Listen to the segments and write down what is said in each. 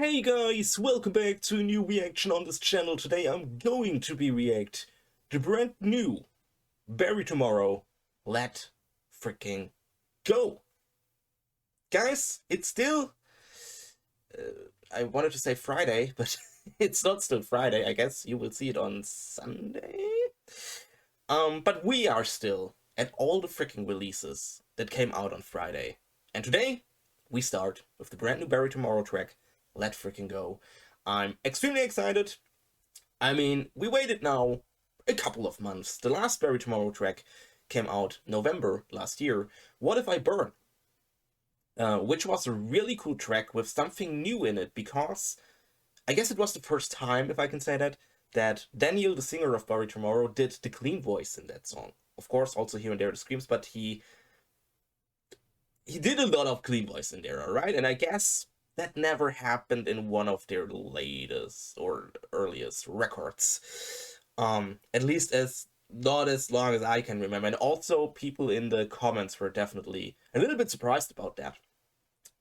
Hey guys, welcome back to a new reaction on this channel. Today I'm going to be react to brand new Bury Tomorrow. Let freaking go. Guys, it's still, I wanted to say Friday, but it's not still Friday. I guess you will see it on Sunday. But we are still at all the freaking releases that came out on Friday. And today we start with the brand new Bury Tomorrow track, Let Freaking Go. I'm extremely excited. I mean, we waited now a couple of months. The last Bury Tomorrow track came out November last year, What If I Burn? Which was a really cool track with something new in it, because I guess it was the first time, if I can say that Daniel, the singer of Bury Tomorrow, did the clean voice in that song. Of course, also here and there the screams, but he did a lot of clean voice in there, alright? And I guess that never happened in one of their latest or earliest records. At least not as long as I can remember. And also people in the comments were definitely a little bit surprised about that.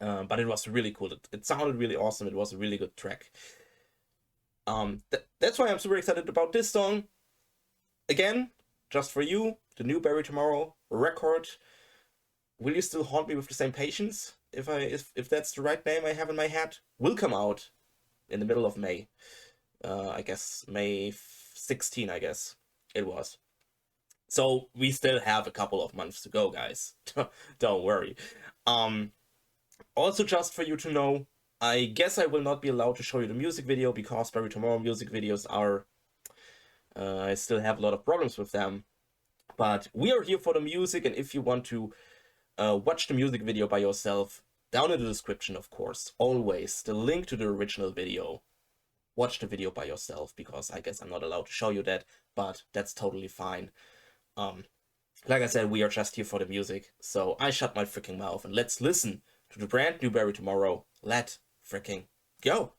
But it was really cool. It sounded really awesome. It was a really good track. That's why I'm super excited about this song. Again, just for you, the new Bury Tomorrow record. Will You Still Haunt Me with the Same Patience? If that's the right name I have in my head, will come out in the middle of May. I guess May 16, I guess it was. So we still have a couple of months to go, guys. Don't worry. Also, just for you to know, I guess I will not be allowed to show you the music video because Bury Tomorrow music videos are... I still have a lot of problems with them. But we are here for the music, and if you want to watch the music video by yourself, down in the description, of course, always the link to the original video. Watch the video by yourself, because I guess I'm not allowed to show you that, but that's totally fine. Like I said, we are just here for the music, so I shut my freaking mouth and let's listen to the brand new Bury Tomorrow, Let Freaking Go.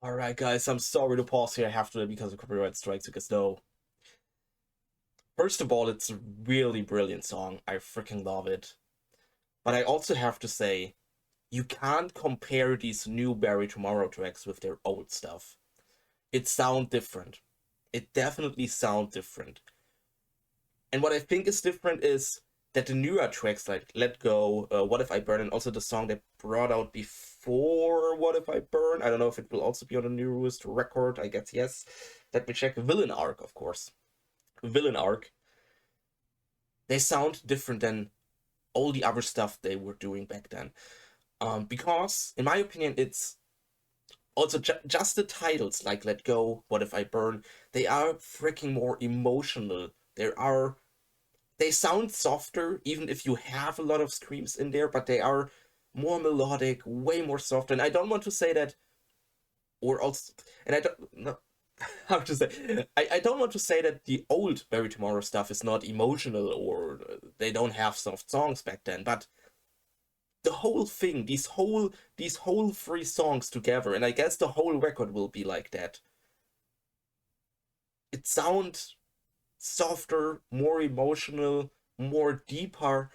Alright guys, I'm sorry to pause here, I have to because of copyright strikes, because no. First of all, it's a really brilliant song, I freaking love it. But I also have to say, you can't compare these new Bury Tomorrow tracks with their old stuff. It sounds different. It definitely sounds different. And what I think is different is that the newer tracks like Let Go, What If I Burn, and also the song they brought out before What If I Burn, I don't know if it will also be on the newest record, I guess yes. Let me check. Villain Arc, of course. Villain Arc. They sound different than all the other stuff they were doing back then. Because, in my opinion, it's also just the titles like Let Go, What If I Burn, they are freaking more emotional. They sound softer, even if you have a lot of screams in there, but they are more melodic, way more soft. And I don't want to say that, or also, and I don't, no, how to say, I don't want to say that the old Barry Tomorrow stuff is not emotional or they don't have soft songs back then, but the whole thing, these whole three songs together, and I guess the whole record will be like that. It sounds softer, more emotional, more deeper,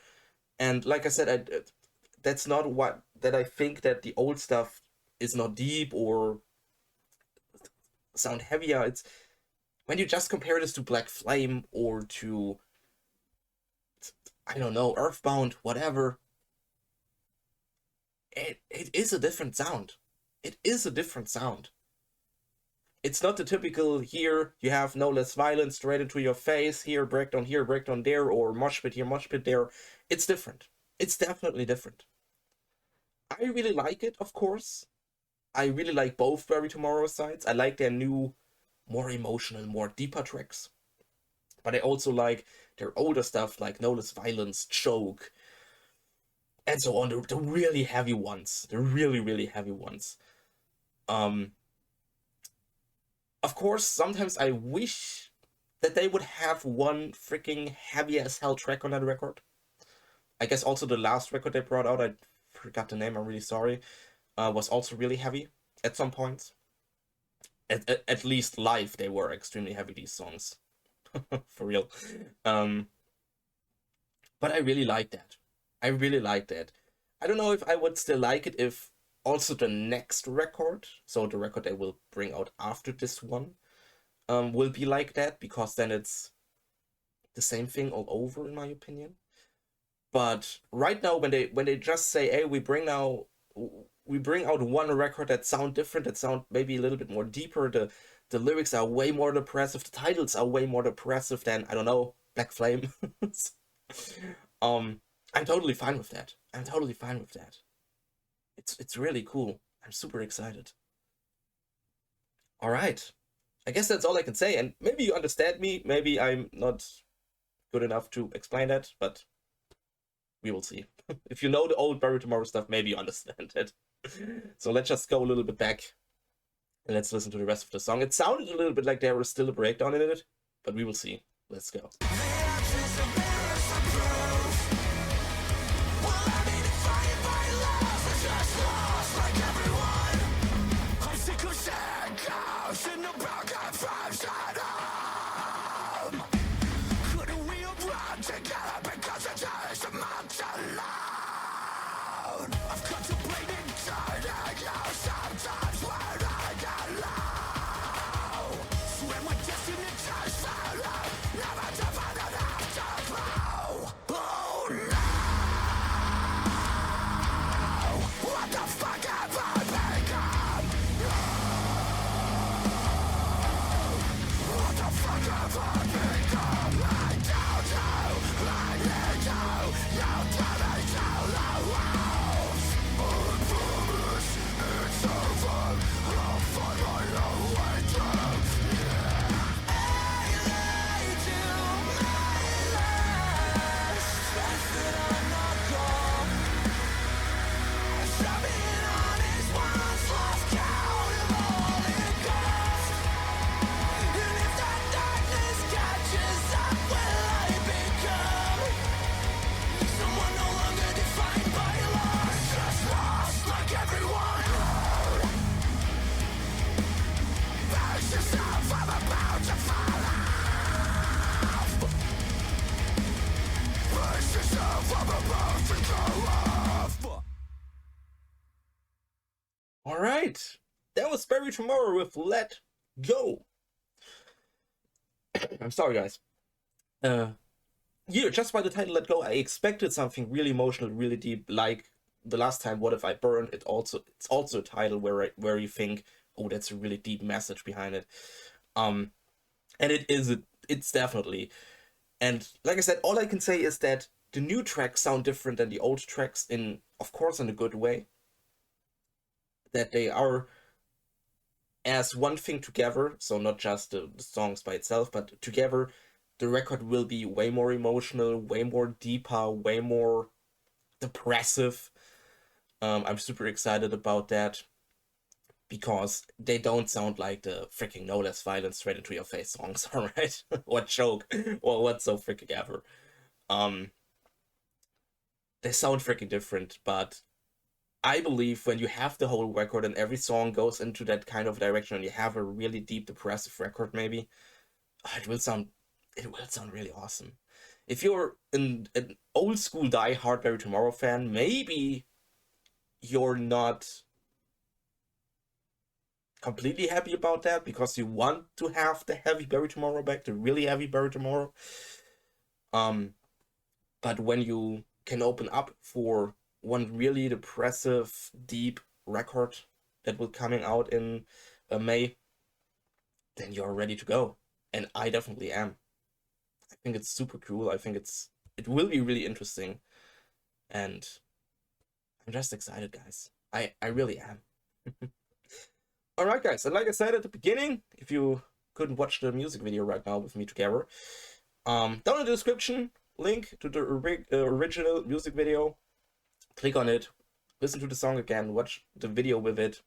and like I said, that's not what that I think that the old stuff is not deep or sound heavier. It's when you just compare this to Black Flame or to, I don't know, Earthbound, whatever. It is a different sound. It is a different sound. It's not the typical here you have no less violence straight into your face, here breakdown there, or mosh pit here, mosh pit there. It's different. It's definitely different. I really like it, of course. I really like both Barry Tomorrow sides. I like their new, more emotional, more deeper tracks. But I also like their older stuff like No Less Violence, Choke, and so on. The really heavy ones. The really, really heavy ones. Of course, sometimes I wish that they would have one freaking heavy as hell track on that record. I guess also the last record they brought out, I forgot the name, I'm really sorry, was also really heavy at some points. At least live, they were extremely heavy, these songs. For real. But I really like that. I really like that. I don't know if I would still like it if also the next record, so the record they will bring out after this one, will be like that, because then it's the same thing all over, in my opinion. But right now, when they just say, "Hey, we bring out one record that sound different, that sound maybe a little bit more deeper," the lyrics are way more depressive, the titles are way more depressive than, I don't know, Black Flame. I'm totally fine with that. I'm totally fine with that. It's really cool. I'm super excited. All right. I guess that's all I can say. And maybe you understand me. Maybe I'm not good enough to explain that, but we will see. If you know the old Barry Tomorrow stuff, maybe you understand it. So let's just go a little bit back and let's listen to the rest of the song. It sounded a little bit like there was still a breakdown in it, but we will see. Let's go. All right, that was Barry Tomorrow with Let Go. I'm sorry, guys. yeah, just by the title Let Go, I expected something really emotional, really deep, like the last time What If I Burned. It's also a title where you think, oh, that's a really deep message behind it. Um and it's definitely. And like I said, all I can say is that the new tracks sound different than the old tracks, in of course in a good way. That they are as one thing together, so not just the songs by itself, but together the record will be way more emotional, way more deeper, way more depressive. I'm super excited about that because they don't sound like the freaking No Less Violence Straight Into Your Face songs, alright? Or Choke, or what so freaking ever. Um, they sound freaking different, but I believe when you have the whole record and every song goes into that kind of direction and you have a really deep depressive record, maybe it will sound really awesome. If you're an old school Die Hard Barry Tomorrow fan, maybe you're not completely happy about that because you want to have the heavy Barry Tomorrow back, the really heavy Barry Tomorrow. Um, but when you can open up for one really depressive, deep record that will coming out in May, then you're ready to go. And I definitely am. I think it's super cool. I think it will be really interesting, and I'm just excited, guys. I really am. All right, guys. And like I said at the beginning, if you couldn't watch the music video right now with me together, down in the description, link to the original music video. Click on it, listen to the song again, watch the video with it.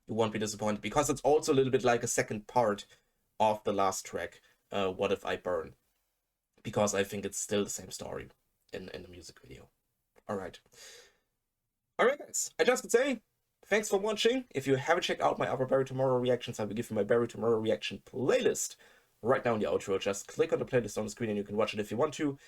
You won't be disappointed because it's also a little bit like a second part of the last track, What If I Burn? Because I think it's still the same story in the music video. Alright. Alright, guys. I just could say, thanks for watching. If you haven't checked out my other Barry Tomorrow reactions, I will give you my Barry Tomorrow reaction playlist right now in the outro. Just click on the playlist on the screen and you can watch it if you want to.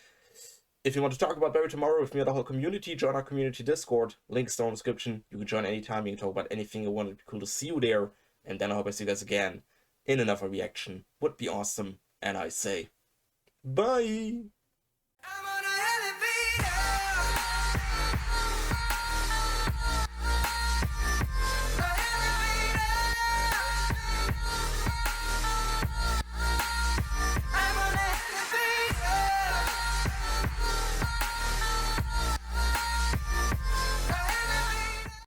If you want to talk about Barry Tomorrow with me or the whole community, join our community Discord. Links down in the description. You can join anytime. You can talk about anything you want. It'd be cool to see you there. And then I hope I see you guys again in another reaction. Would be awesome. And I say, bye!